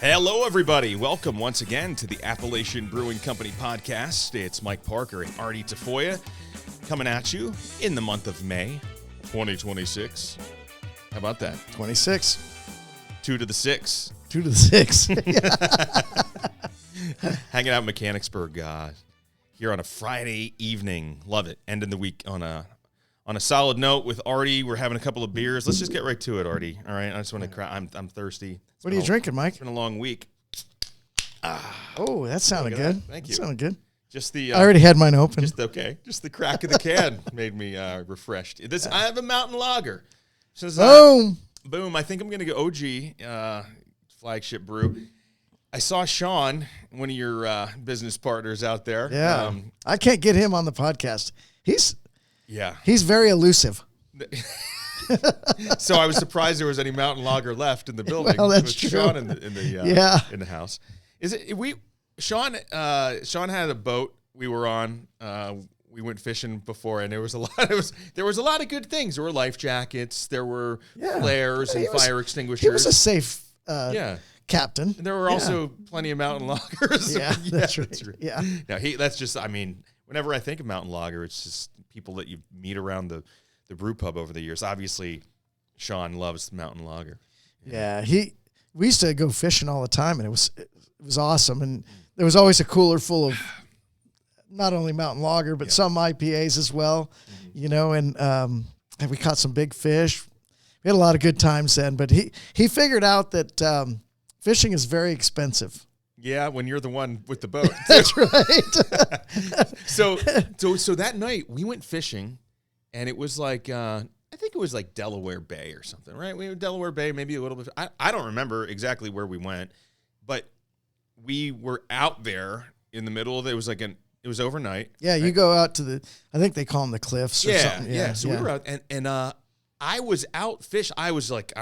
Hello, everybody. Welcome once again to the Appalachian Brewing Company Podcast. It's Mike Parker and Artie Tafoya coming at you in the month of May 2026. How about that? 26. 2 to the 6. 2 to the 6. Hanging out in Mechanicsburg here on a Friday evening. Love it. Ending the week on a solid note with Artie. We're having a couple of beers. Let's just get right to it, Artie. All right. I just want to I'm thirsty. What are you drinking, Mike? It's been a long week. Oh, that sounded good. Thank you. That sounded good. Just the I already had mine open. Just the crack of the can made me refreshed. I have a mountain lager. Boom. Boom. I think I'm going to go OG flagship brew. I saw Sean, one of your business partners out there. Yeah. I can't get him on the podcast. He's very elusive. So I was surprised there was any mountain lager left in the building. Well, that's true. Sean in the house. Is it Sean had a boat we were on. We went fishing before, and there was a lot of good things. There were life jackets, there were flares and fire extinguishers. He was a safe captain. And there were also plenty of mountain lagers. Yeah, that's right. Yeah. Now whenever I think of mountain lager, it's just people that you meet around the brew pub over the years. Obviously, Sean loves mountain lager. Yeah, we used to go fishing all the time, and it was awesome. And there was always a cooler full of not only mountain lager, but some IPAs as well, and we caught some big fish. We had a lot of good times then, but he figured out that fishing is very expensive. Yeah, when you're the one with the boat. That's right. So that night we went fishing, and it was like I think it was like Delaware Bay or something, right? We were Delaware Bay, maybe a little bit. I don't remember exactly where we went, but we were out there in the middle of it. It was overnight. Yeah, right? You go out to I think they call them the cliffs or something. Yeah. So we were out, and I was out fish. I was like,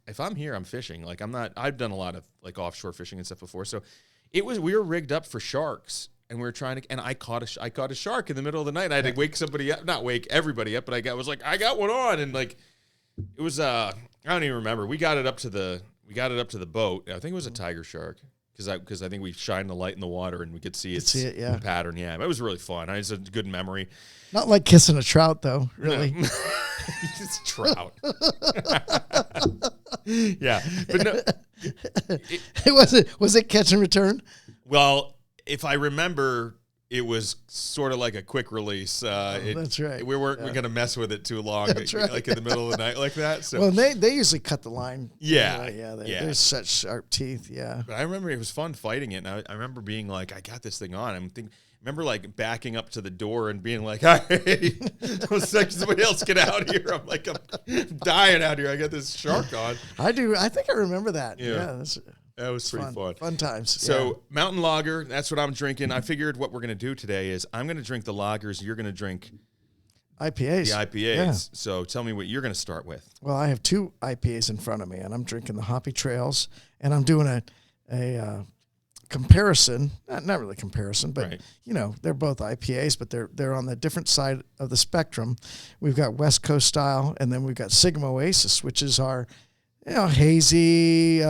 if I'm here, I'm fishing. Like I've done a lot of like offshore fishing and stuff before. So we were rigged up for sharks, and we were trying to, and I caught a shark in the middle of the night. I had to wake somebody up, not wake everybody up, but I got one on, and like it was I don't even remember. We got it up to the boat. I think it was a tiger shark. Because I think we shined the light in the water and we could see its pattern. Yeah, it was really fun. It's a good memory. Not like kissing a trout, though, really. No. It's a trout. Yeah. But no. Was it catch and return? Well, if I remember, it was sort of like a quick release. That's right. We weren't going to mess with it too long, right. Like in the middle of the night like that. So. Well, they usually cut the line. Yeah. There's such sharp teeth, But I remember it was fun fighting it, and I remember being like, I got this thing on. Remember like backing up to the door and being like, hey, somebody else get out of here. I'm like, I'm dying out here. I got this shark on. I do. I think I remember that. Yeah. That was pretty fun. Fun times. So mountain lager, that's what I'm drinking. I figured what we're going to do today is I'm going to drink the lagers. You're going to drink IPAs. The IPAs. Yeah. So tell me what you're going to start with. Well, I have 2 IPAs in front of me, and I'm drinking the Hoppy Trails, and I'm doing a comparison. Not really comparison, but they're both IPAs, but they're on the different side of the spectrum. We've got West Coast style, and then we've got Sigma Oasis, which is our hazy,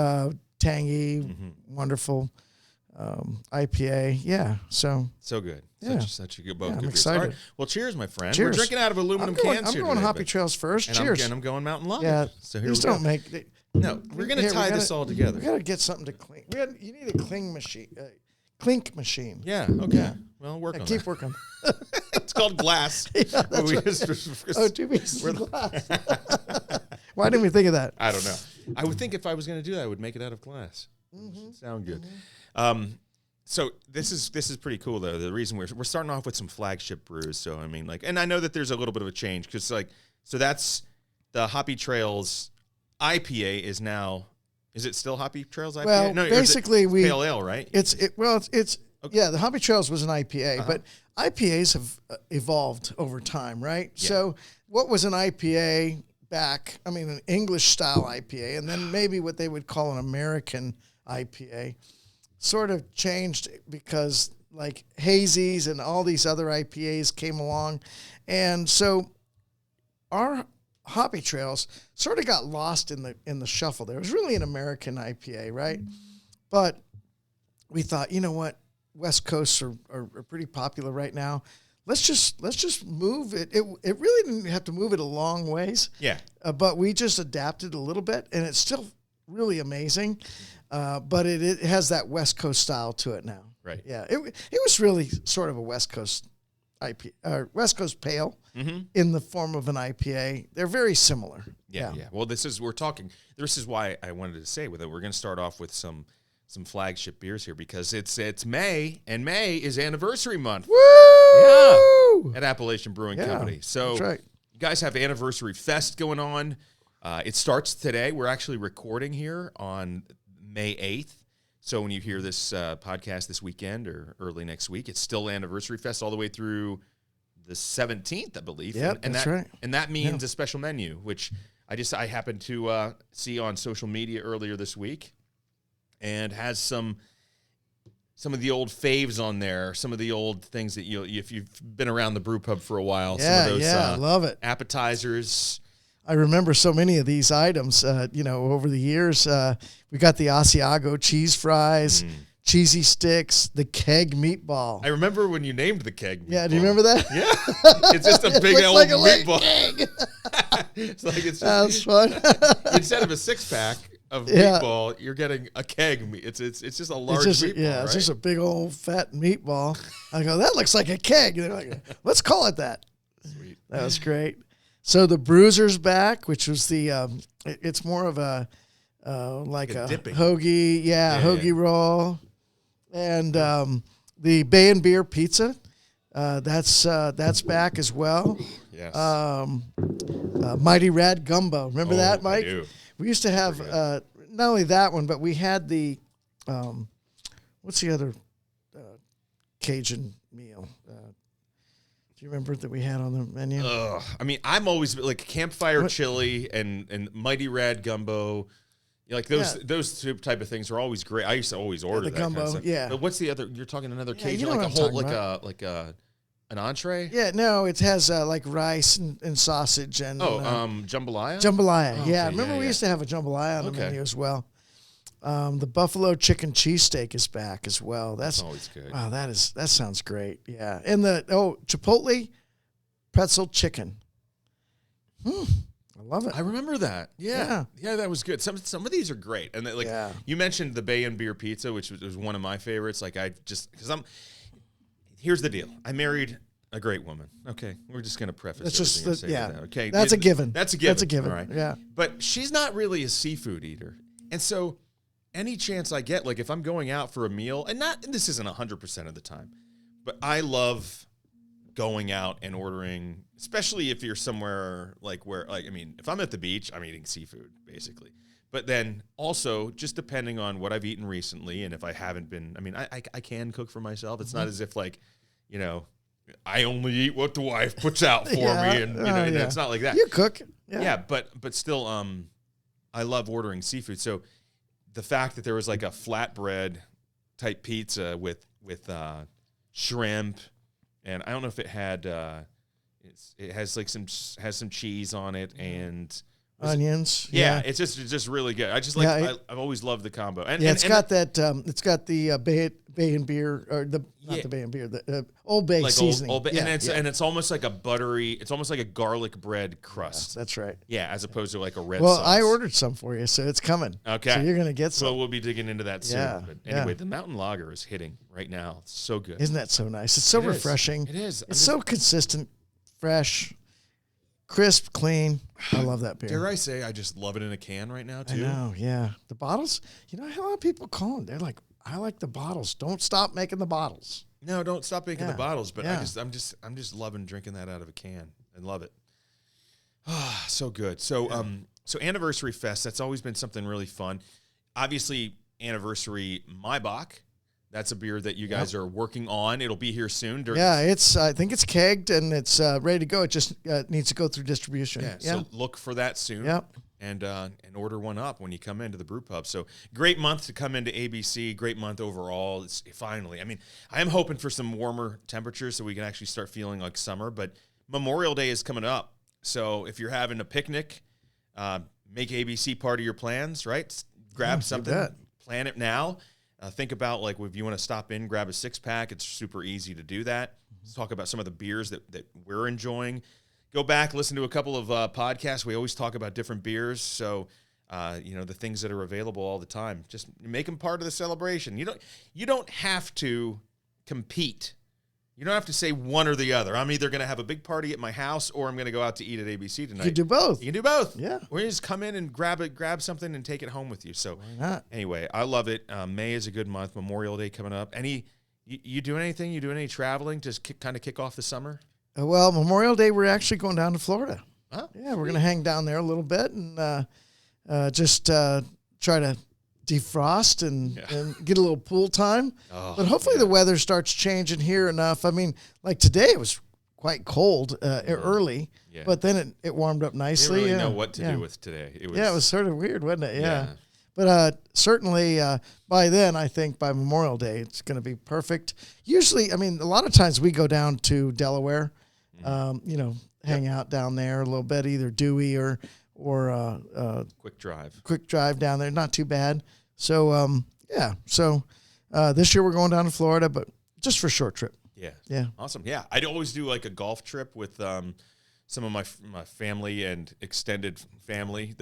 tangy, wonderful IPA. Yeah, so good. Yeah. Such a good both. I'm excited. All right. Well, cheers, my friend. Cheers. We're drinking out of aluminum cans. I'm going Hoppy Trails first. Cheers. And I'm going mountain lager. Yeah. So here we go. No, we're going to tie this all together. We got to get something to clean. You need a clink machine. Yeah. Okay. Yeah. Well, work on that. Keep working. It's called glass. Yeah, that's 2 pieces of glass. Why didn't we think of that? I don't know. I would think if I was going to do that, I would make it out of glass. Mm-hmm. Sound good. So this is pretty cool though. The reason we're starting off with some flagship brews. So I mean, and I know that there's a little bit of a change because so that's the Hoppy Trails IPA is now. Is it still Hoppy Trails IPA? Well, no, basically it's pale ale, right? It's okay. The Hoppy Trails was an IPA, but IPAs have evolved over time, right? Yeah. So what was an IPA back? I mean, an English style IPA, and then maybe what they would call an American IPA. Sort of changed because like hazies and all these other IPAs came along. And so our Hoppy Trails sort of got lost in the shuffle there. It was really an American IPA, right? But we thought, you know what, West Coasts are pretty popular right now. Let's just move it. It really didn't have to move it a long ways. Yeah. But we just adapted a little bit, and it's still really amazing. But it has that West Coast style to it now. Right. Yeah. It was really sort of a West Coast West Coast Pale in the form of an IPA. They're very similar. Yeah. Well, this is why I wanted to say with it. We're going to start off with some flagship beers here because it's May, and May is anniversary month. Woo! Yeah, at Appalachian Brewing Company. So that's right. You guys have Anniversary Fest going on. It starts today. We're actually recording here on May 8th. So when you hear this podcast this weekend or early next week, it's still Anniversary Fest all the way through the 17th, I believe. Yeah, that's right. And that means a special menu, which I happened to see on social media earlier this week, and has some of the old faves on there, some of the old things that if you've been around the brew pub for a while, some of those I love it. Appetizers. I remember so many of these items, over the years. We got the Asiago cheese fries, cheesy sticks, the Keg Meatball. I remember when you named the Keg Meatball. Yeah, do you remember that? Yeah. It's just a big old meatball. It's like it's just, that's fun. Instead of a 6-pack of meatball, you're getting a keg. It's just a large meatball. Yeah, it's just a big old fat meatball. I go, that looks like a keg. And they're like, let's call it that. Sweet. That was great. So the Bruiser's back, which was the it's more of a like a hoagie, hoagie roll, and the Bay and Beer pizza. That's back as well. Yes. Mighty Rad Gumbo. Remember that, Mike? I do. We used to have not only that one, but we had the what's the other Cajun meal? Do you remember that we had on the menu? I mean, I'm always like campfire chili and Mighty Rad Gumbo. Like those two type of things are always great. I used to always order that gumbo. Kind of stuff. Yeah. But what's the other? You're talking another Cajun, you know like a whole, like an entree. Yeah, no, it has like rice and sausage and jambalaya. Jambalaya. Oh, yeah, okay, remember we used to have a jambalaya on the menu as well. The buffalo chicken cheesesteak is back as well. That's always good. Wow, that sounds great. Yeah, and the chipotle pretzel chicken. I love it. I remember that. Yeah, that was good. Some of these are great, and you mentioned the Bay and Beer pizza, which was one of my favorites. Like here's the deal. I married a great woman. Okay, we're just gonna preface. Okay, that's a given. That's a given. That's a given. All right. Yeah, but she's not really a seafood eater, and so any chance I get, like if I'm going out for a meal, and this isn't 100% of the time, but I love going out and ordering, especially if you're somewhere if I'm at the beach, I'm eating seafood basically. But then also just depending on what I've eaten recently, and if I haven't been, I can cook for myself. It's not as if I only eat what the wife puts out for me, and it's not like that. You cook, but still, I love ordering seafood. So the fact that there was like a flatbread type pizza with shrimp, and I don't know if it had it has some cheese on it and onions. It's just really good. I just I've always loved the combo. And it's got the Bay and Beer, or not the Bay and Beer, the Old Bay seasoning. Old Bay, and it's almost like a buttery, it's almost like a garlic bread crust. Yeah, that's right. Yeah, as opposed to like a red sauce. sauce. I ordered some for you, so it's coming. Okay. So you're going to get some. So we'll be digging into that soon. But anyway, the Mountain Lager is hitting right now. It's so good. Isn't that so nice? It's so refreshing. It is. It's so consistent, fresh, crisp, clean. I love that beer. Dare I say I just love it in a can right now, too? I know, yeah. The bottles, a lot of people call them. They're like, I like the bottles. Don't stop making the bottles. No, don't stop making the bottles. But I'm just loving drinking that out of a can. I love it. Ah, so good. So so Anniversary Fest, that's always been something really fun. Obviously, Anniversary Maibach. That's a beer that you guys are working on. It'll be here soon. I think it's kegged and it's ready to go. It just needs to go through distribution. So look for that soon. Yep. And order one up when you come into the brew pub. So great month to come into ABC. Great month overall. It's finally. I am hoping for some warmer temperatures so we can actually start feeling like summer. But Memorial Day is coming up. So if you're having a picnic, make ABC part of your plans, right? Grab something, plan it now. Think about like if you want to stop in, grab a 6-pack. It's super easy to do that. Let's talk about some of the beers that we're enjoying. Go back, listen to a couple of podcasts. We always talk about different beers. So, the things that are available all the time, just make them part of the celebration. You don't have to compete. You don't have to say one or the other. I'm either going to have a big party at my house or I'm going to go out to eat at ABC tonight. You can do both. You can do both. Yeah. Or you just come in and grab something and take it home with you. So why not? Anyway, I love it. May is a good month. Memorial Day coming up. You doing anything? You doing any traveling to kind of kick off the summer? Well, Memorial Day, we're actually going down to Florida. Oh, yeah, we're going to hang down there a little bit and just try to defrost and get a little pool time. Oh, but hopefully the weather starts changing here enough. I mean, like today it was quite cold early, but then it warmed up nicely. Didn't really know what to do with today. It was sort of weird, wasn't it? Yeah. But certainly by then, I think by Memorial Day, it's going to be perfect. Usually, I mean, a lot of times we go down to Delaware, hang out down there a little bit, either Dewey or quick drive down there. Not too bad. So, this year we're going down to Florida, but just for a short trip. Yeah. Awesome. Yeah. I'd always do like a golf trip with some of my family and extended family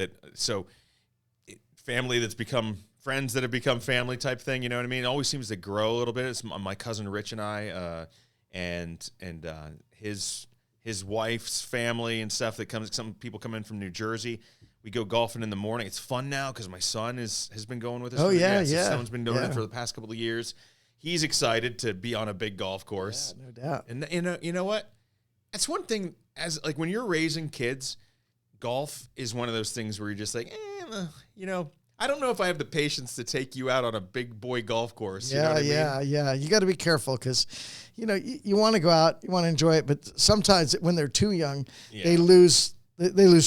family that's become friends that have become family type thing. You know what I mean? It always seems to grow a little bit. It's my cousin Rich and I, and his wife's family and stuff that comes. Some people come in from New Jersey. We go golfing in the morning. It's fun now because my son has been going with us. Oh, yeah. His son's been doing it for the past couple of years. He's excited to be on a big golf course. Yeah, no doubt. And you know what? That's one thing. As like when you're raising kids, golf is one of those things where you're just like, I don't know if I have the patience to take you out on a big boy golf course. You know what I mean? You got to be careful because, you want to go out, you want to enjoy it, but sometimes when they're too young, they lose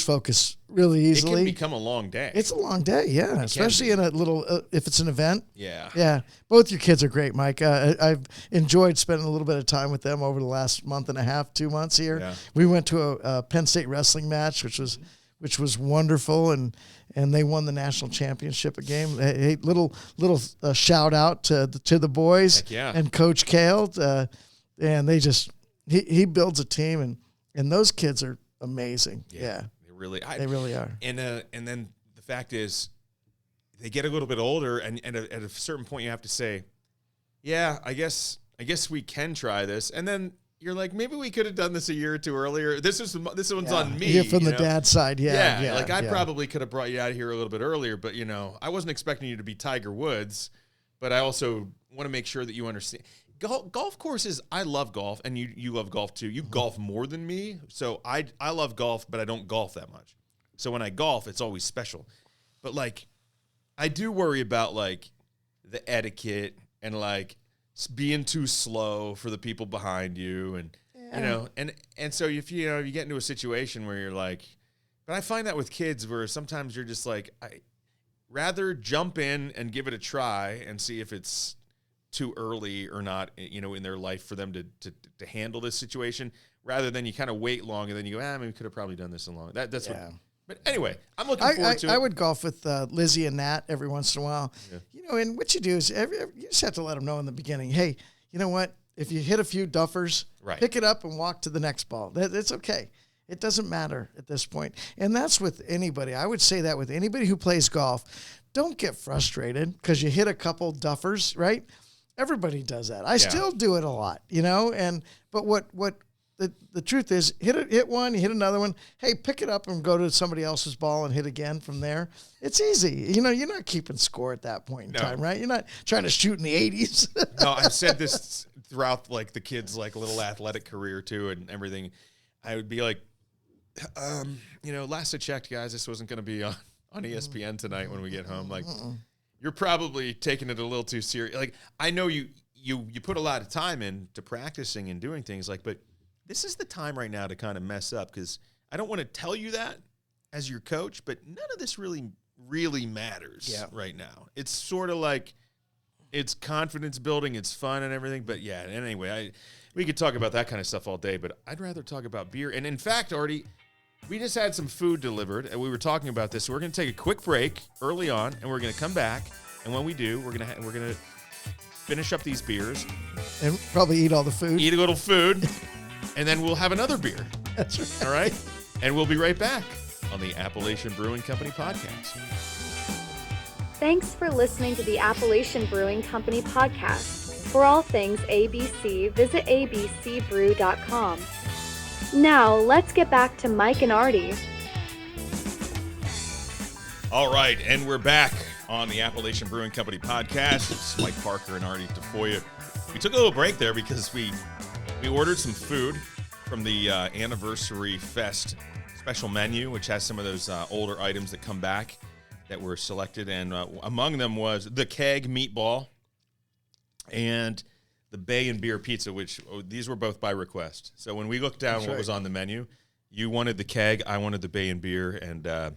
focus really easily. It can become a long day. It's a long day, yeah, especially in a little if it's an event. Yeah. Both your kids are great, Mike. I've enjoyed spending a little bit of time with them over the last month and a half, 2 months here. Yeah. We went to a Penn State wrestling match, which was wonderful, and they won the national championship game. A little shout out to the boys and Coach Kale, and they just he builds a team, and those kids are amazing. Yeah. They really are. And then the fact is, they get a little bit older, and at a certain point, you have to say, "Yeah, I guess we can try this." And then you're like, maybe we could have done this a year or two earlier. This one's on me. Yeah, from the dad's side. Yeah. Like I probably could have brought you out of here a little bit earlier, but I wasn't expecting you to be Tiger Woods. But I also want to make sure that you understand. Golf courses, I love golf, and you love golf too. You golf more than me, so I love golf, but I don't golf that much. So when I golf, it's always special. But like, I do worry about like the etiquette and like being too slow for the people behind you, and and so if you get into a situation where you're like, but I find that with kids where sometimes you're just like, I rather jump in and give it a try and see if it's too early or not, in their life for them to handle this situation, rather than you kind of wait long and then you go, maybe we could have probably done this along. That's what. But anyway, I'm looking forward to it. I would golf with Lizzie and Nat every once in a while. Yeah. And what you do is you just have to let them know in the beginning, hey, you know what? If you hit a few duffers, pick it up and walk to the next ball. It's okay. It doesn't matter at this point. And that's with anybody. I would say that with anybody who plays golf. Don't get frustrated because you hit a couple duffers, right? Everybody does that. I still do it a lot, but what the truth is, hit one, you hit another one. Hey, pick it up and go to somebody else's ball and hit again from there. It's easy. You're not keeping score at that point in time, right? You're not trying to shoot in the 80s. No, I've said this throughout like the kids' like little athletic career too and everything. I would be like, last I checked, guys, this wasn't going to be on ESPN tonight when we get home. Like, you're probably taking it a little too serious. Like, I know you put a lot of time into practicing and doing things but this is the time right now to kind of mess up, because I don't want to tell you that as your coach, but none of this really matters right now. It's sort of like it's confidence building, it's fun and everything. But yeah, anyway, we could talk about that kind of stuff all day, but I'd rather talk about beer. And in fact, Artie, we just had some food delivered, and we were talking about this. So we're going to take a quick break early on, and we're going to come back. And when we do, we're going to finish up these beers. And probably eat all the food. Eat a little food, and then we'll have another beer. That's right. All right? And we'll be right back on the Appalachian Brewing Company Podcast. Thanks for listening to the Appalachian Brewing Company Podcast. For all things ABC, visit abcbrew.com. Now, let's get back to Mike and Artie. All right, and we're back on the Appalachian Brewing Company Podcast. It's Mike Parker and Artie Tafoya. We took a little break there because we ordered some food from the Anniversary Fest special menu, which has some of those older items that come back that were selected, and among them was the Keg Meatball and the Bay and Beer Pizza, which these were both by request. So when we looked down what was on the menu, you wanted the Keg, I wanted the Bay and Beer, and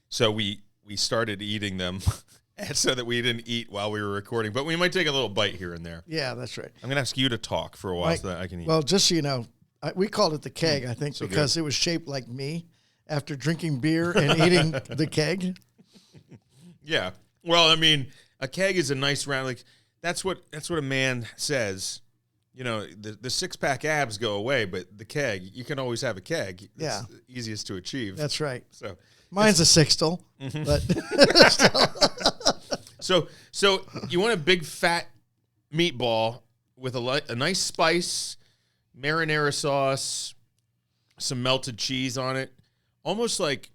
so we started eating them so that we didn't eat while we were recording. But we might take a little bite here and there. Yeah, that's right. I'm going to ask you to talk for a while Mike, so that I can eat. Well, just so you know, we called it the Keg, I think, because it was shaped like me after drinking beer and eating the Keg. Yeah. Well, I mean, a keg is a nice round. Like that's what a man says. You know, the 6-pack abs go away, but the keg, you can always have a keg. It's the easiest to achieve. That's right. So mine's a sixtel, but so you want a big fat meatball with a nice spice, marinara sauce, some melted cheese on it, almost like.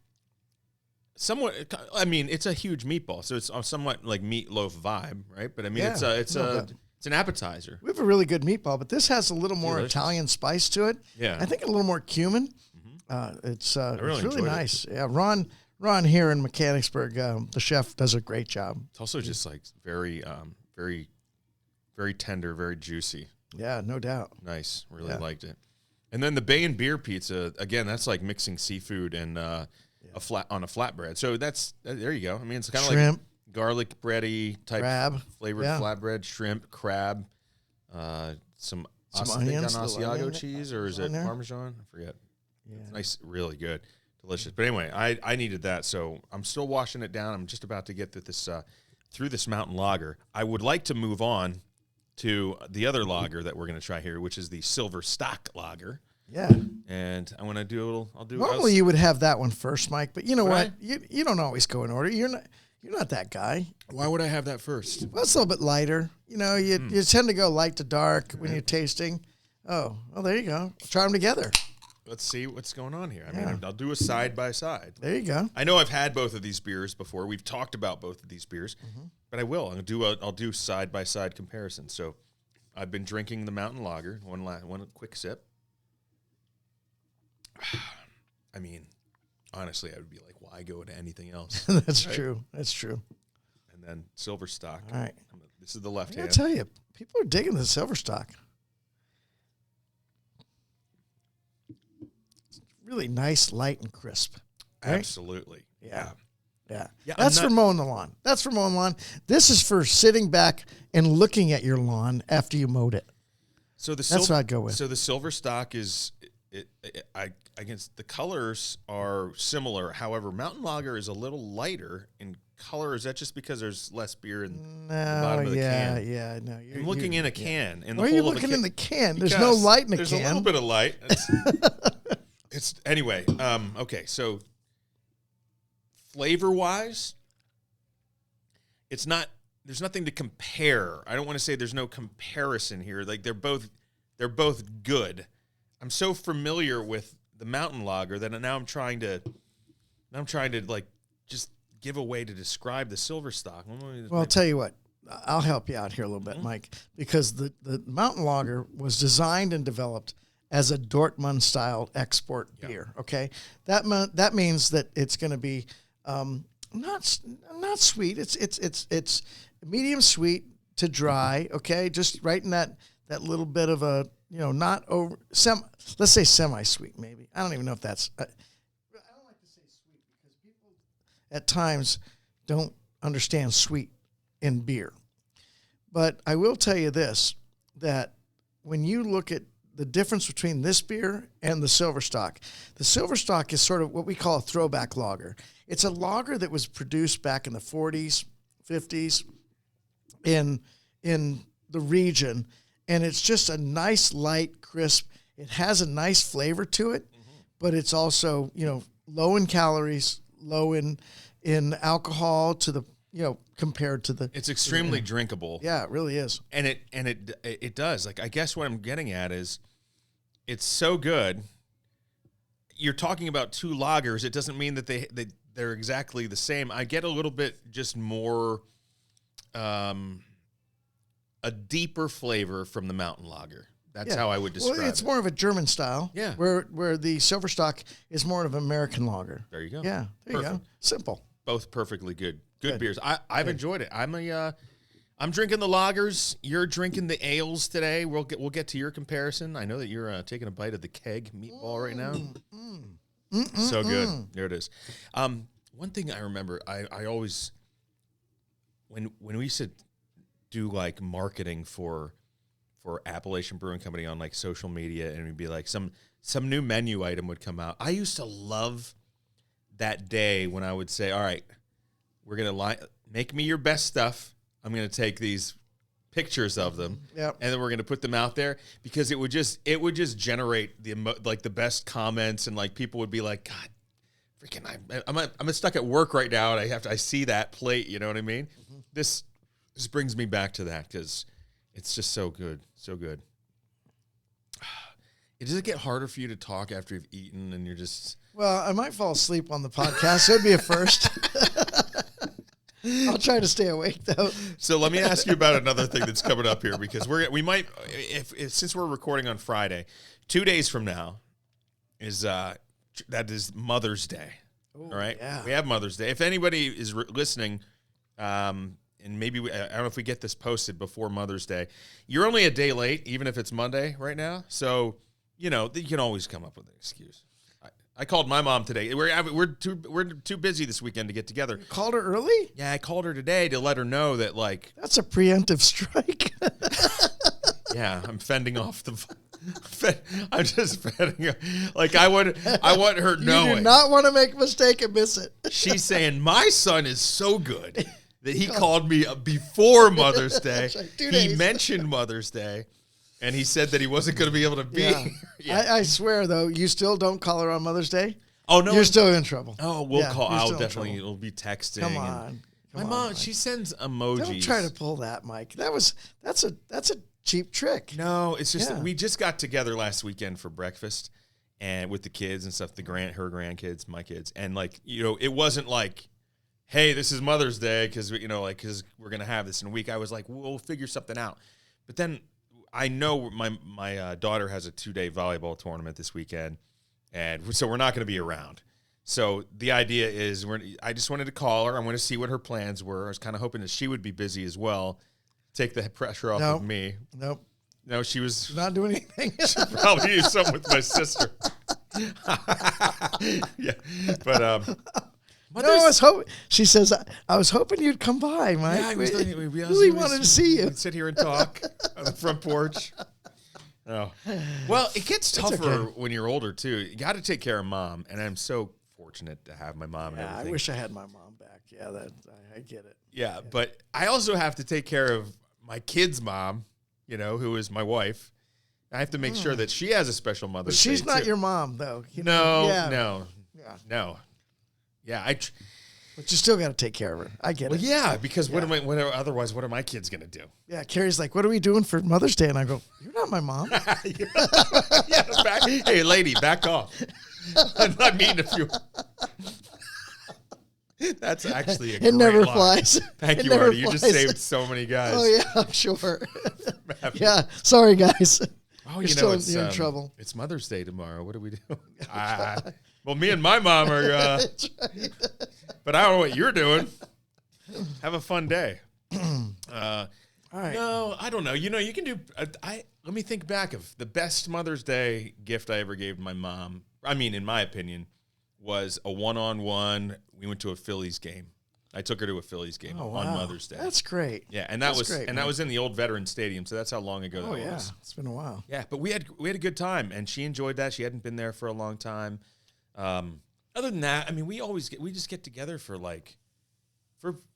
Somewhat, I mean, it's a huge meatball, so it's somewhat like meatloaf vibe, right? But I mean, it's an appetizer. We have a really good meatball, but this has a little more Italian spice to it. Yeah, I think a little more cumin. It's really nice. It. Yeah, Ron here in Mechanicsburg, the chef does a great job. It's also just like very, very, very tender, very juicy. Yeah, no doubt. Nice, really liked it. And then the Bay and Beer Pizza, again, that's like mixing seafood and. A flatbread. So there you go. I mean, it's kind of like garlic bready type flavored flatbread, shrimp, crab, some onions, Asiago cheese, or is it Parmesan? I forget. Yeah. It's nice, really good, delicious. But anyway, I needed that, so I'm still washing it down. I'm just about to get through this mountain lager. I would like to move on to the other lager that we're going to try here, which is the Silver Stock Lager. Yeah, and I want to do a little. Normally, you would have that one first, Mike. But you know what? You don't always go in order. You're not that guy. Why would I have that first? Well, it's a little bit lighter. You know, you tend to go light to dark when you're tasting. Oh, well, there you go. Try them together. Let's see what's going on here. I mean, I'll do a side by side. There you go. I know I've had both of these beers before. We've talked about both of these beers, but I will. I'll do side by side comparison. So, I've been drinking the Mountain Lager. One quick sip. I mean, honestly, I would be like, why go into anything else? That's true. That's true. And then Silver Stock. All right. This is the left hand. I tell you, people are digging the Silver Stock. It's really nice, light, and crisp. Right? Absolutely. Yeah. That's for mowing the lawn. This is for sitting back and looking at your lawn after you mowed it. So that's what I'd go with. So the Silver Stock is... I guess the colors are similar. However, Mountain Lager is a little lighter in color. Is that just because there's less beer in the bottom of the can? Yeah. No, I'm looking in a can. Why are you looking in the can? There's no light in the can. There's a little bit of light. It's anyway. Okay, so flavor-wise, it's not. There's nothing to compare. I don't want to say there's no comparison here. Like they're both good. I'm so familiar with the Mountain Lager that now I'm trying to like just give a way to describe the Silver Stock. Well, I'll tell you what. I'll help you out here a little bit, Mike, because the Mountain Lager was designed and developed as a Dortmund-style export beer. Okay, that means that it's going to be not sweet. It's medium sweet to dry. Okay, just right in that little bit of a not over let's say semi-sweet maybe. I don't even know if that's. I don't like to say sweet because people at times don't understand sweet in beer. But I will tell you this, that when you look at the difference between this beer and the Silver Stock is sort of what we call a throwback lager. It's a lager that was produced back in the 40s, 50s in the region, and it's just a nice, light, crisp. It has a nice flavor to it, but it's also, low in calories, low in alcohol to the, compared to the. It's extremely drinkable. Yeah, it really is. And it does. Like, I guess what I'm getting at is it's so good. You're talking about two lagers. It doesn't mean that they're exactly the same. I get a little bit just more a deeper flavor from the mountain lager. That's how I would describe it. Well, it's more of a German style. Yeah. Where the Silverstock is more of an American lager. There you go. Yeah. There you go. Simple. Both perfectly good beers. I've enjoyed it. I'm drinking the lagers. You're drinking the ales today. We'll get to your comparison. I know that you're taking a bite of the Keg Meatball right now. So good. There it is. One thing I remember, I always when we used to do like marketing for Appalachian Brewing Company on like social media, and it'd be like some new menu item would come out. I used to love that day when I would say, all right, we're going to make me your best stuff. I'm going to take these pictures of them, and then we're going to put them out there, because it would just generate the best comments, and like people would be like, God, freaking, I'm stuck at work right now, and I see that plate. You know what I mean? Mm-hmm. This brings me back to that, because it's just so good, so good. Does it get harder for you to talk after you've eaten and you're just? Well, I might fall asleep on the podcast. So it'd be a first. I'll try to stay awake though. So let me ask you about another thing that's coming up here, because we might, if since we're recording on Friday, 2 days from now is Mother's Day. Ooh, all right, yeah. We have Mother's Day. If anybody is listening, and maybe I don't know if we get this posted before Mother's Day, you're only a day late, even if it's Monday right now. So you can always come up with an excuse. I called my mom today. We're too busy this weekend to get together. You called her early? Yeah, I called her today to let her know that, like, that's a preemptive strike. Yeah, I'm fending off the. I'm just fending. Like, I want her knowing. You do not want to make a mistake and miss it. She's saying my son is so good that he called me before Mother's Day. Like he mentioned Mother's Day. And he said that he wasn't going to be able to be here. Yeah. I swear, though, you still don't call her on Mother's Day? Oh, no. You're still in trouble. Oh, we'll call. I'll definitely, it'll be texting. Come on. My mom, Mike. She sends emojis. Don't try to pull that, Mike. That's a cheap trick. No, it's just we just got together last weekend for breakfast, and with the kids and stuff, her grandkids, my kids. And like, it wasn't like, hey, this is Mother's Day, because we're going to have this in a week. I was like, we'll figure something out. But then I know my daughter has a 2-day volleyball tournament this weekend, and so we're not going to be around. So the idea is I just wanted to call her. I want to see what her plans were. I was kind of hoping that she would be busy as well, take the pressure off of me. Nope. No, she was not doing anything. She probably did something with my sister. Yeah, but she says, I was hoping you'd come by, Mike. Yeah, we really wanted to see you. We'd sit here and talk on the front porch. Oh, well, it gets tougher when you're older too. You got to take care of mom, and I'm so fortunate to have my mom and everything. I wish I had my mom back. Yeah, I get it. Yeah, but I also have to take care of my kid's mom, who is my wife. I have to make sure that she has a special Mother's Day. But she's not your mom, though. No. Yeah, but you still got to take care of her. I get it. Well, yeah, because otherwise, what are my kids going to do? Yeah, Carrie's like, what are we doing for Mother's Day? And I go, you're not my mom. Hey, lady, back off. I'm not mean if you. That's actually a great It never line. Flies. Thank you, Artie. You just saved so many guys. Oh, yeah, I'm sure. Yeah, sorry, guys. Oh, you're in trouble. It's Mother's Day tomorrow. What do we do? Well, me and my mom are, That's right. But I don't know what you're doing. Have a fun day. All right. No, I don't know. You can do. Let me think back of the best Mother's Day gift I ever gave my mom. I mean, in my opinion, was a one-on-one. We went to a Phillies game. I took her to a Phillies game on Mother's Day. That's great. Yeah, and that was in the old Veterans Stadium, so that's how long ago that was. Oh yeah, it's been a while. Yeah, but we had a good time, and she enjoyed that. She hadn't been there for a long time. Other than that, I mean, we just get together for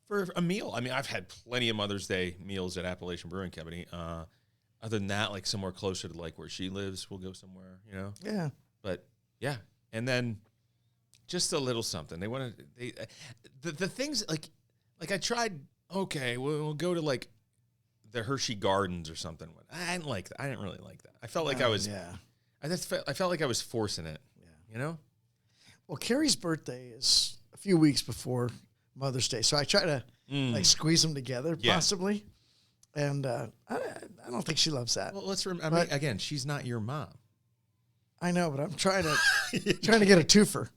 for a meal. I mean, I've had plenty of Mother's Day meals at Appalachian Brewing Company. Other than that, like somewhere closer to like where she lives, we'll go somewhere, you know? Yeah. But yeah. And then just a little something. They want to, the things like I tried, okay, we'll go to like the Hershey Gardens or something. I didn't like that. I didn't really like that. I felt like I was, I felt like I was forcing it, you know? Well, Carrie's birthday is a few weeks before Mother's Day. So I try to like squeeze them together possibly. And I don't think she loves that. Well, I mean, again, she's not your mom. I know, but I'm trying to get a twofer.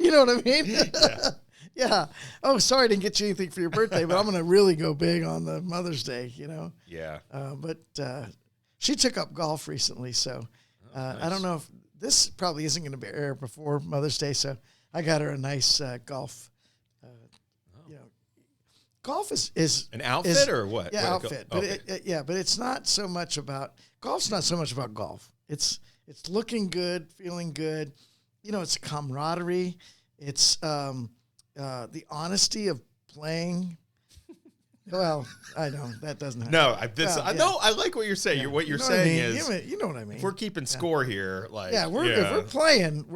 You know what I mean? Yeah. Yeah. Oh, sorry I didn't get you anything for your birthday, but I'm going to really go big on the Mother's Day, you know? Yeah. But she took up golf recently, so nice. I don't know if this probably isn't going to be aired before Mother's Day, so I got her a nice golf. You know, golf is an outfit or what? Yeah, what outfit. Okay. But but it's not so much about golf's not so much about golf. It's looking good, feeling good. You know, it's camaraderie. It's the honesty of playing. Well, I know that doesn't happen. No, I like what you're saying. Yeah. What you're you know saying what I mean? is, you know what I mean. if we're keeping score here, like, if we're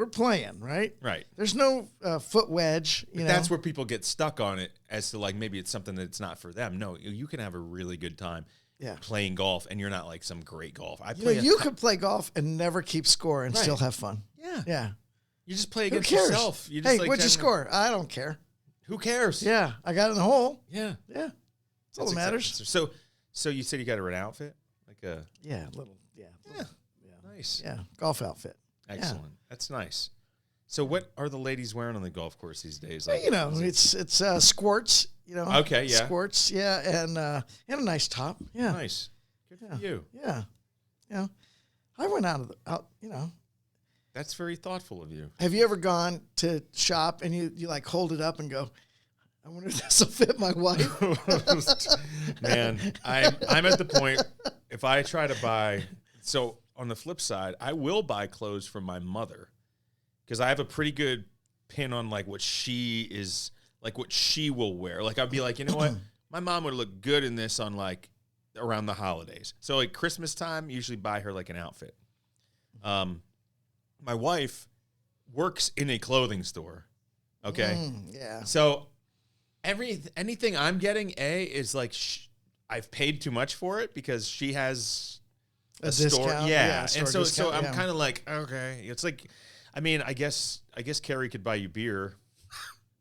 playing, right? Right. There's no foot wedge. You know, that's where people get stuck on it as to like maybe it's something that's not for them. No, you can have a really good time playing golf, and you're not like some great golf. You could play golf and never keep score and still have fun. Yeah. Yeah. You just play against yourself. You just what'd you score? I don't care. Who cares? Yeah, I got in the hole. Yeah. Yeah. That's all that matters. So you said you got her an outfit? Like a nice. Yeah, golf outfit. Excellent. Yeah. That's nice. So what are the ladies wearing on the golf course these days? Like, you know, it's squirts, you know. Okay, yeah. Squirts, yeah, and a nice top. Yeah. Nice. Good for you. Yeah. Yeah. I went out, you know. That's very thoughtful of you. Have you ever gone to shop and you like hold it up and go, I wonder if this will fit my wife? Man, I'm at the point, if I try to buy, so on the flip side, I will buy clothes from my mother because I have a pretty good pin on like what she is, like what she will wear. Like I'd be like, you know what? My mom would look good in this on like around the holidays. So like Christmas time, usually buy her like an outfit. My wife works in a clothing store. Okay. Yeah. So anything I'm getting, is like I've paid too much for it because she has a store. Discount. Yeah. Store And so discount, I'm kind of like, okay. It's like, I mean, I guess Carrie could buy you beer,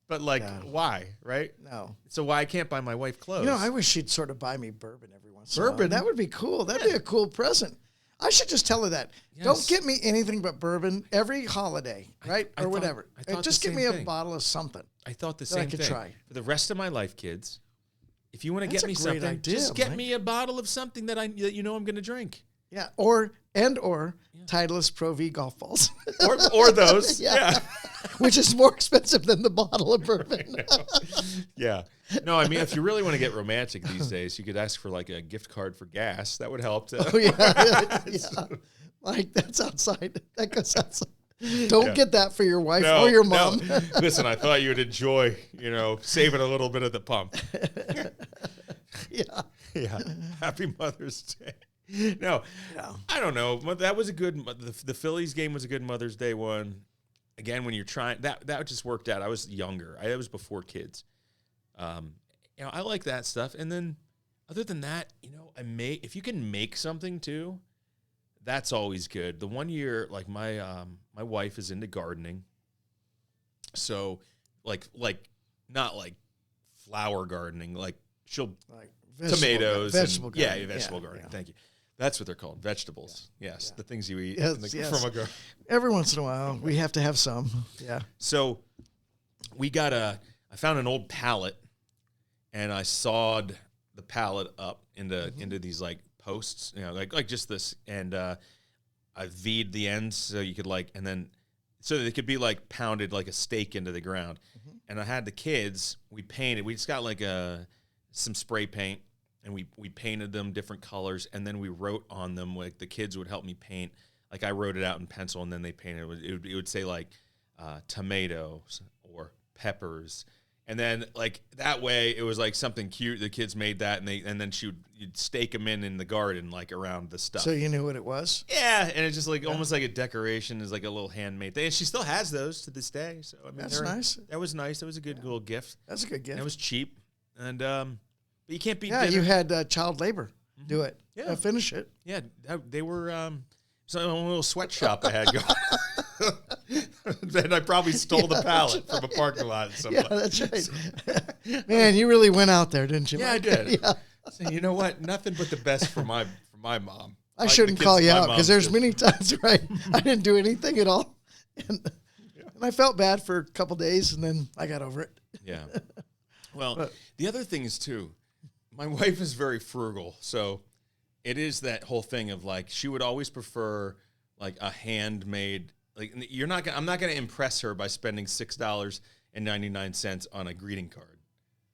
but like, why? Right? No. So why I can't buy my wife clothes? You know, I wish she'd sort of buy me bourbon every once in a while. That would be cool. That'd be a cool present. I should just tell her that. Yes. Don't get me anything but bourbon every holiday, right? Or whatever. Just give me a bottle of something. I thought the same thing. Try. For the rest of my life, kids, if you want to get me something, just get me a bottle of something that you know I'm going to drink. Yeah, or Titleist Pro V golf balls. or those. Yeah. Which is more expensive than the bottle of bourbon. Yeah. No, I mean, if you really want to get romantic these days, you could ask for like a gift card for gas. That would help too. Oh, yeah. Like that's outside. That goes outside. Don't get that for your wife or your mom. No. Listen, I thought you would enjoy, saving a little bit of the pump. Yeah. Yeah. Happy Mother's Day. No, I don't know. That was a good. The Phillies game was a good Mother's Day one. Again, when you're trying that just worked out. I was younger. I was before kids. I like that stuff. And then, other than that, if you can make something too, that's always good. The one year, like my wife is into gardening, so like not like flower gardening, like she'll like tomatoes, vegetable gardening. Yeah, vegetable gardening. Yeah. Thank you. That's what they're called, vegetables. Yes, the things you eat yes. from a garden. Every once in a while, we have to have some. Yeah. So I found an old pallet, and I sawed the pallet up into these like posts, like just this, and I V'd the ends so you could so they could be like pounded like a stake into the ground. Mm-hmm. And I had the kids. We just got like some spray paint. And we painted them different colors, and then we wrote on them. Like the kids would help me paint. Like I wrote it out in pencil, and then they painted it. It would say like tomatoes or peppers, And then like that way, it was like something cute. The kids made that, and then you'd stake them in the garden, like around the stuff. So you knew what it was? Yeah, and it's just like almost like a decoration, is like a little handmade thing. And she still has those to this day. So I mean, that's nice. That was nice. That was a good little gift. That's a good gift. And it was cheap, and but you can't beat. Yeah, dinner. you had child labor do it. Yeah, finish it. Yeah, they were some little sweatshop I had going. Then I probably stole the pallet from a parking lot. Yeah, that's right. Man, you really went out there, didn't you? Yeah, Mike? I did. Yeah. So you know what? Nothing but the best for my mom. I shouldn't call you out because there's many times, right? I didn't do anything at all, and I felt bad for a couple days, and then I got over it. Yeah. Well, the other thing is too, my wife is very frugal, so it is that whole thing of like she would always prefer like a handmade. Like I'm not gonna impress her by spending $6.99 on a greeting card.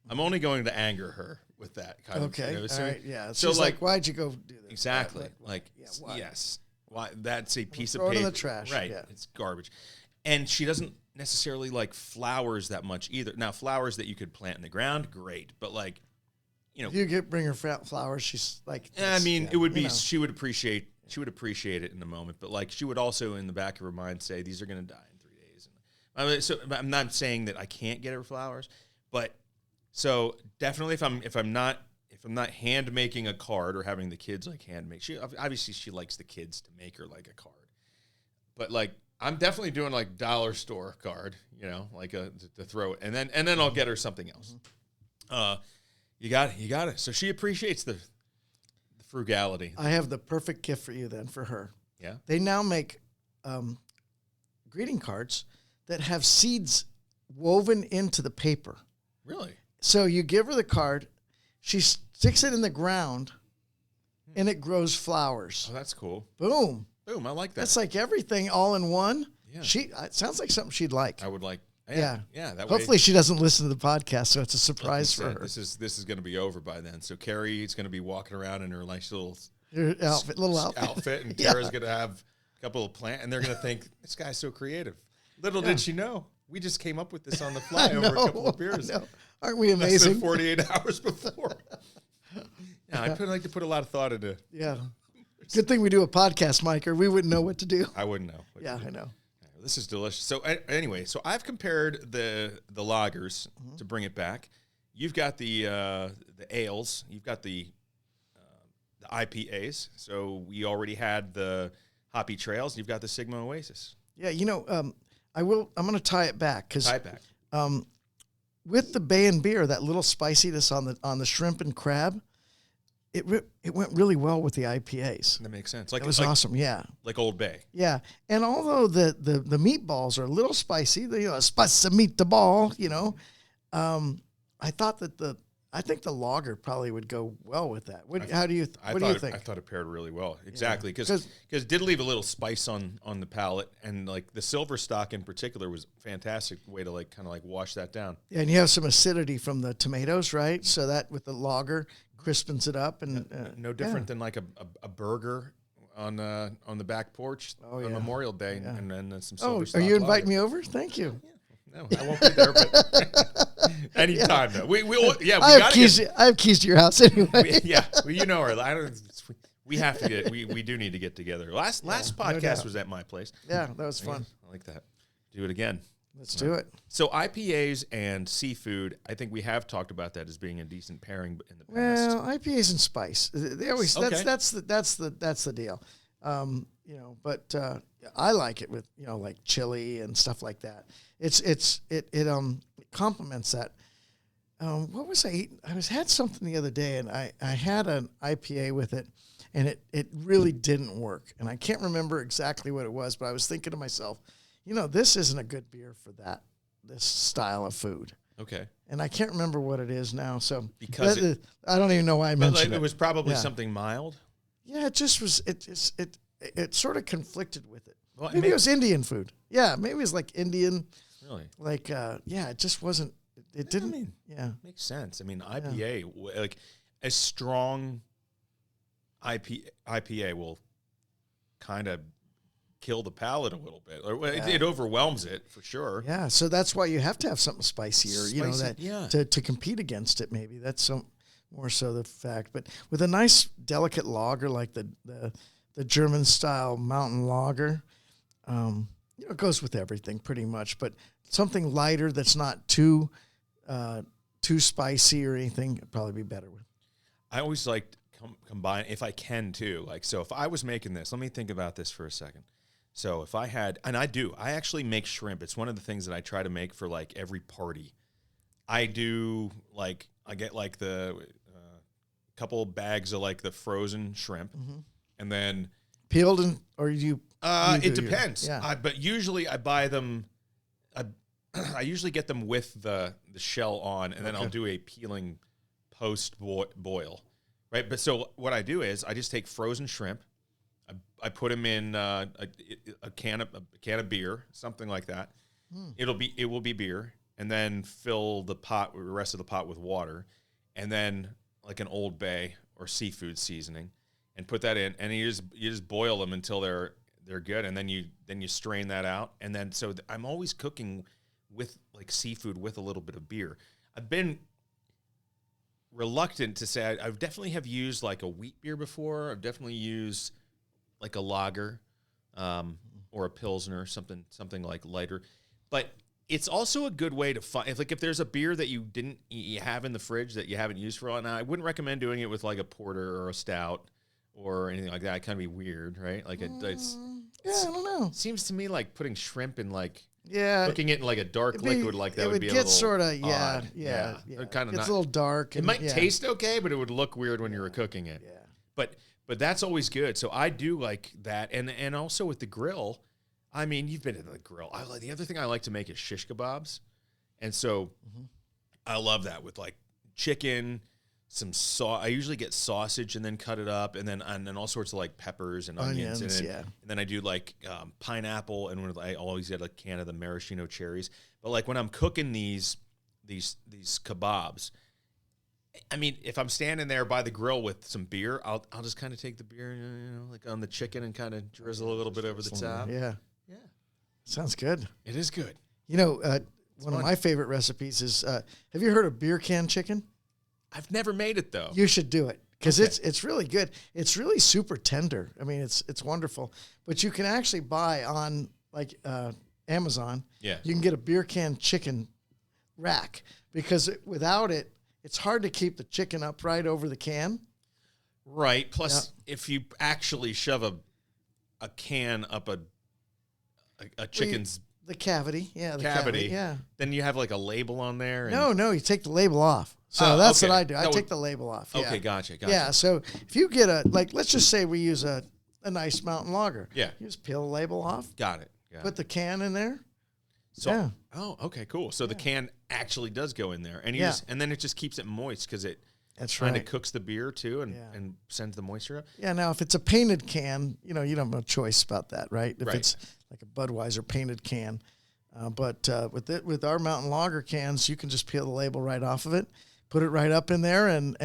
I'm only going to anger her with that kind of. Okay. So, all right. Yeah. So she's like, why'd you go do this? Exactly. Why? Yes. Why? That's a piece of throw paper. it in the trash. Right. Yeah. It's garbage. And she doesn't necessarily like flowers that much either. Now, flowers that you could plant in the ground, great. But like, if you bring her flowers, she's like. I mean, it would be. She would appreciate. She would appreciate it in the moment. But like, she would also in the back of her mind say, "These are going to die in 3 days." So I'm not saying that I can't get her flowers, but so definitely if I'm not hand making a card or having the kids like hand make, she likes the kids to make her like a card, but like I'm definitely doing like dollar store card, like to throw it, and then I'll get her something else. You got it. So she appreciates the frugality. I have the perfect gift for you then for her. Yeah. They now make greeting cards that have seeds woven into the paper. Really? So you give her the card, she sticks it in the ground, and it grows flowers. Oh, that's cool. Boom. Boom, I like that. That's like everything all in one. Yeah. It sounds like something she'd like. I would like. Yeah. Yeah. That Hopefully she doesn't listen to the podcast, so it's a surprise for her. This is going to be over by then. So Carrie is going to be walking around in her nice little outfit, and Tara's going to have a couple of plants, and they're going to think, this guy's so creative. Little did she know, we just came up with this on the fly over a couple of beers. Aren't we amazing? Less than 48 hours before. Yeah, I like to put a lot of thought into. Yeah. Good thing we do a podcast, Mike, or we wouldn't know what to do. I wouldn't know. I know. This is delicious. So anyway, I've compared the lagers to bring it back. You've got the ales. You've got the IPAs. So we already had the Hoppy Trails. You've got the Sigma Oasis. Yeah, I'm going to tie it back because with the Bay and beer, that little spiciness on the shrimp and crab, it went really well with the IPAs. That makes sense. It was awesome. Yeah, like Old Bay. Yeah, and although the meatballs are a little spicy, spicy meatball, I thought that I think the lager probably would go well with that. What do you think? I thought it paired really well. Exactly, because it did leave a little spice on the palate, and like the silver stock in particular was a fantastic way to like kind of like wash that down. Yeah, and you have some acidity from the tomatoes, right? So that with the lager crispens it up, and no different than like a burger on the back porch on Memorial Day, and then some silver stock. Are you inviting me over? Thank you. No, I won't be there, but anytime though. I have keys to your house anyway. We have to get. We do need to get together. Last podcast was at my place. Yeah, that was fun. I like that. Do it again. Let's do it. So IPAs and seafood, I think we have talked about that as being a decent pairing in the past. Well, IPAs and spice, they always that's the deal. But I like it with like chili and stuff like that. It complements that. What was I eating? I had something the other day, and I had an IPA with it, and it really didn't work. And I can't remember exactly what it was, but I was thinking to myself, this isn't a good beer for this style of food. Okay. And I can't remember what it is now. So because I don't even know why I mentioned it. It was probably something mild. Yeah, it just was. It sort of conflicted with it. Well, maybe it was Indian food. Yeah, maybe it was like Indian. Really? Like it just wasn't. It didn't. Makes sense. I mean, IPA like a strong IPA will kind of kill the palate a little bit. Or it overwhelms it for sure. Yeah, so that's why you have to have something spicier, to compete against it. Maybe that's more so the fact. But with a nice delicate lager like the German style mountain lager, it goes with everything pretty much. But something lighter that's not too spicy or anything would probably be better with. I always like to combine, if I can too. Like, so if I was making this, let me think about this for a second. So if I had, and I actually make shrimp. It's one of the things that I try to make for like every party. I do like, I get like the couple bags of like the frozen shrimp, and then peeled or you. It depends. But usually I buy them. I usually get them with the shell on, and then I'll do a peeling post boil, right? But so what I do is I just take frozen shrimp, I put them in a can of beer, something like that. It will be beer, and then fill the rest of the pot with water, and then like an Old Bay or seafood seasoning, and put that in, and you just boil them until they're good, and then you strain that out, and then so I'm always cooking with like seafood with a little bit of beer. I've been reluctant to say I definitely have used like a wheat beer before. I've definitely used like a lager or a pilsner, something like lighter. But it's also a good way to find if there's a beer that you have in the fridge that you haven't used for a while. Now, I wouldn't recommend doing it with like a porter or a stout or anything like that. It kind of be weird, right? Like it's I don't know. It seems to me like putting shrimp in like cooking it in like a dark liquid like that would be a get little sort of odd. It kind of it's a little dark. It might taste okay, but it would look weird when you were cooking it. Yeah. But that's always good. So I do like that, and also with the grill. I mean, you've been to the grill. The other thing I like to make is shish kebabs, and so I love that with like chicken, some sauce. I usually get sausage and then cut it up, and then all sorts of like peppers and onions and then I do like pineapple, and I always get a can of the maraschino cherries. But like when I'm cooking these kebabs, I mean, if I'm standing there by the grill with some beer, I'll just kind of take the beer, like on the chicken, and kind of drizzle a little bit over the top. Yeah. Sounds good. It is good. One of my favorite recipes is, have you heard of beer can chicken? I've never made it though. You should do it because it's really good. It's really super tender. I mean, it's wonderful. But you can actually buy on like Amazon. Yeah. You can get a beer can chicken rack because without it, it's hard to keep the chicken upright over the can. Right. Plus, if you actually shove a can up a chicken's the cavity, then you have like a label on there. No, you take the label off. So that's what I do. I take the label off. Okay, gotcha. Yeah, so if you get let's just say we use a nice mountain lager. Yeah. You just peel the label off. Got it. Put the can in there. So, okay, cool. So the can actually does go in there, and and then it just keeps it moist because it kind of cooks the beer too, and sends the moisture up. Yeah. Now, if it's a painted can, you don't have no choice about that, right? If it's like a Budweiser painted can, but with our mountain lager cans, you can just peel the label right off of it, put it right up in there, and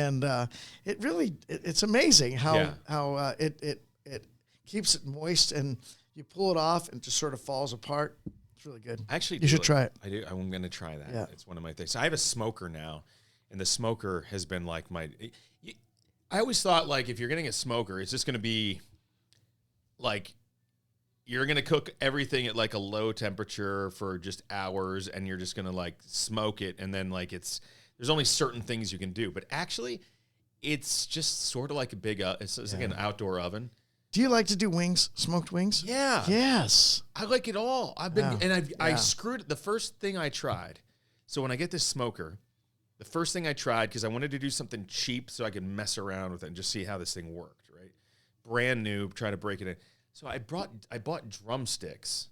it really it's amazing how it keeps it moist, and you pull it off and it just sort of falls apart. It's really good. Actually, you should try it. I do. I'm going to try that. Yeah. It's one of my things. I have a smoker now, and the smoker has been like my. I always thought like if you're getting a smoker, it's just going to be like you're going to cook everything at like a low temperature for just hours, and you're just going to like smoke it, and then like there's only certain things you can do, but actually, it's just sort of like a big. It's like an outdoor oven. Do you like to do wings, smoked wings? Yeah. Yes. I like it all. I screwed it. The first thing I tried. So when I get this smoker, the first thing I tried, because I wanted to do something cheap so I could mess around with it and just see how this thing worked, right? Brand new, trying to break it in. So I bought drumsticks,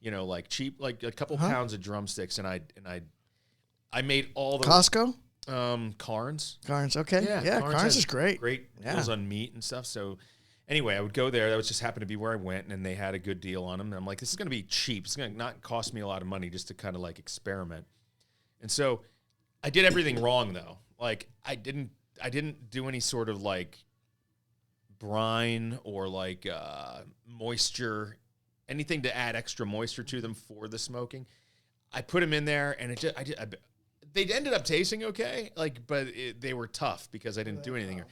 like cheap, like a couple pounds of drumsticks, and I made all the Costco? Carnes. Carnes, okay. Yeah, Carnes is great. Great deals on meat and stuff. So anyway, I would go there. That was just happened to be where I went, and they had a good deal on them. And I'm like, this is going to be cheap. It's going to not cost me a lot of money just to kind of like experiment. And so I did everything wrong though. Like I didn't do any sort of like brine or like moisture anything to add extra moisture to them for the smoking. I put them in there, and they ended up tasting okay, but they were tough because I didn't do anything.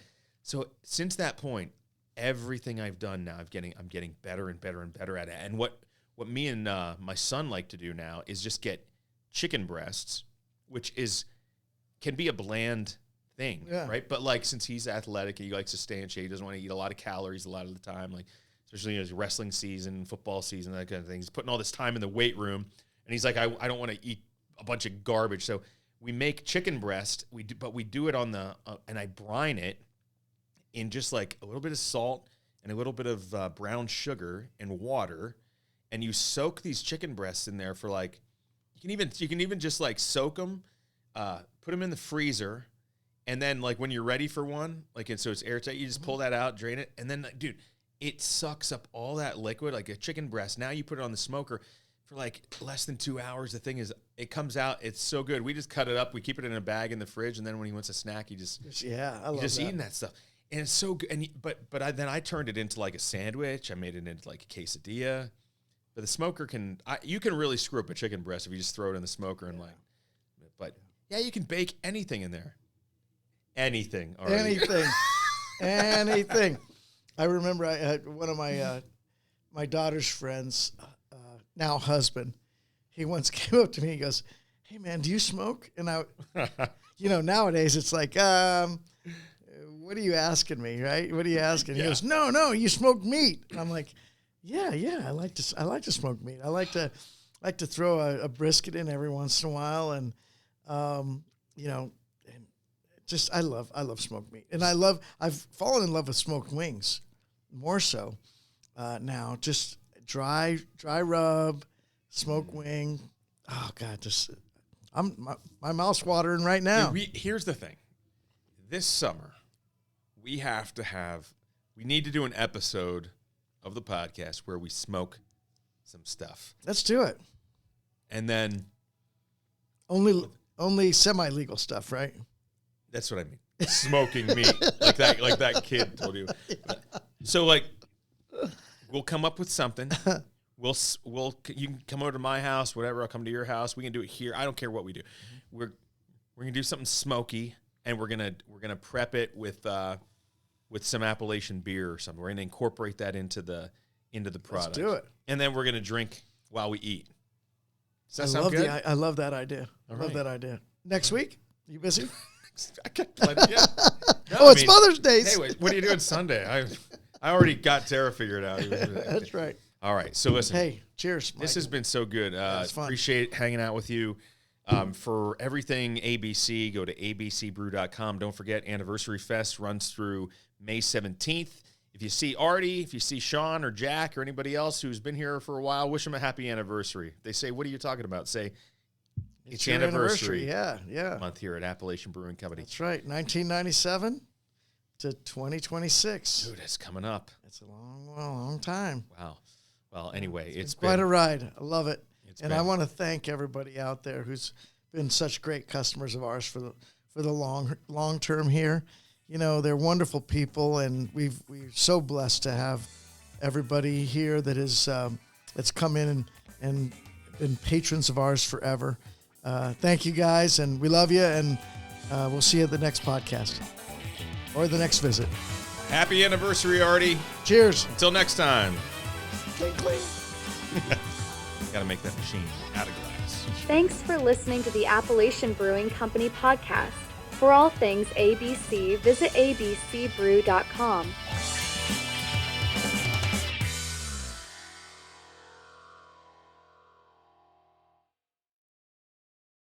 So since that point, everything I've done now, I'm getting better and better and better at it. And what me and my son like to do now is just get chicken breasts, which can be a bland thing, right? But since he's athletic, he likes to stay in shape. He doesn't want to eat a lot of calories a lot of the time, especially in wrestling season, football season, that kind of thing. He's putting all this time in the weight room, and he's like, I don't want to eat a bunch of garbage. So we make chicken breast. We do it on the and I brine it in just a little bit of salt and a little bit of brown sugar and water, and you soak these chicken breasts in there for you can even just soak them, put them in the freezer, and then when you're ready for one, and so it's airtight, you just pull that out, drain it, and then dude, it sucks up all that liquid like a chicken breast. Now you put it on the smoker for less than 2 hours. The thing is, it comes out. It's so good. We just cut it up. We keep it in a bag in the fridge, and then when he wants a snack, I love just eating that stuff. And it's so good. And then I turned it into a sandwich. I made it into a quesadilla. But the smoker you can really screw up a chicken breast if you just throw it in the smoker and But yeah, you can bake anything in there. Anything. Already. Anything. I remember I had one of my daughter's friends, now husband. He once came up to me. He goes, "Hey man, do you smoke?" And I, nowadays it's what are you asking me, right? What are you asking? He goes, no, you smoke meat. And I'm like, yeah, I like to smoke meat. I like to throw a brisket in every once in a while, and just I love smoked meat, and I've fallen in love with smoked wings, more so now. Just dry rub, smoked wing. Oh God, my mouth's watering right now. Dude, here's the thing. This summer, we need to do an episode of the podcast where we smoke some stuff. Let's do it. And then only semi-legal stuff, right? That's what I mean. Smoking meat, like that kid told you. So we'll come up with something. You can come over to my house, whatever. I'll come to your house. We can do it here. I don't care what we do. We're gonna do something smoky, and we're gonna prep it with some Appalachian beer or something. We're gonna incorporate that into the product. Let's do it. And then we're gonna drink while we eat. Does that sound good? I love that idea. Love that idea. Next week? You busy? I got plenty. Yeah. No, it's Mother's Day. Hey, what are you doing Sunday? I already got Tara figured out. That's right. All right. So listen. Hey, cheers, Mike. This has been so good. Appreciate hanging out with you. For everything ABC, go to abcbrew.com. Don't forget, Anniversary Fest runs through May 17th. If you see Artie, if you see Sean or Jack or anybody else who's been here for a while, wish them a happy anniversary. They say, "What are you talking about?" Say, it's anniversary. Yeah. Month here at Appalachian Brewing Company. That's right. 1997 to 2026. Dude, it's coming up. It's a long time. Wow. Well, anyway, it's been quite a ride. I love it. I want to thank everybody out there who's been such great customers of ours for the long term here. They're wonderful people, and we're so blessed to have everybody here that is that's come in and been patrons of ours forever. Thank you guys, and we love you, and we'll see you at the next podcast or the next visit. Happy anniversary, Artie. Cheers. Until next time. Clink, clink. Gotta make that machine out of glass. Thanks for listening to the Appalachian Brewing Company Podcast. For all things ABC, visit abcbrew.com.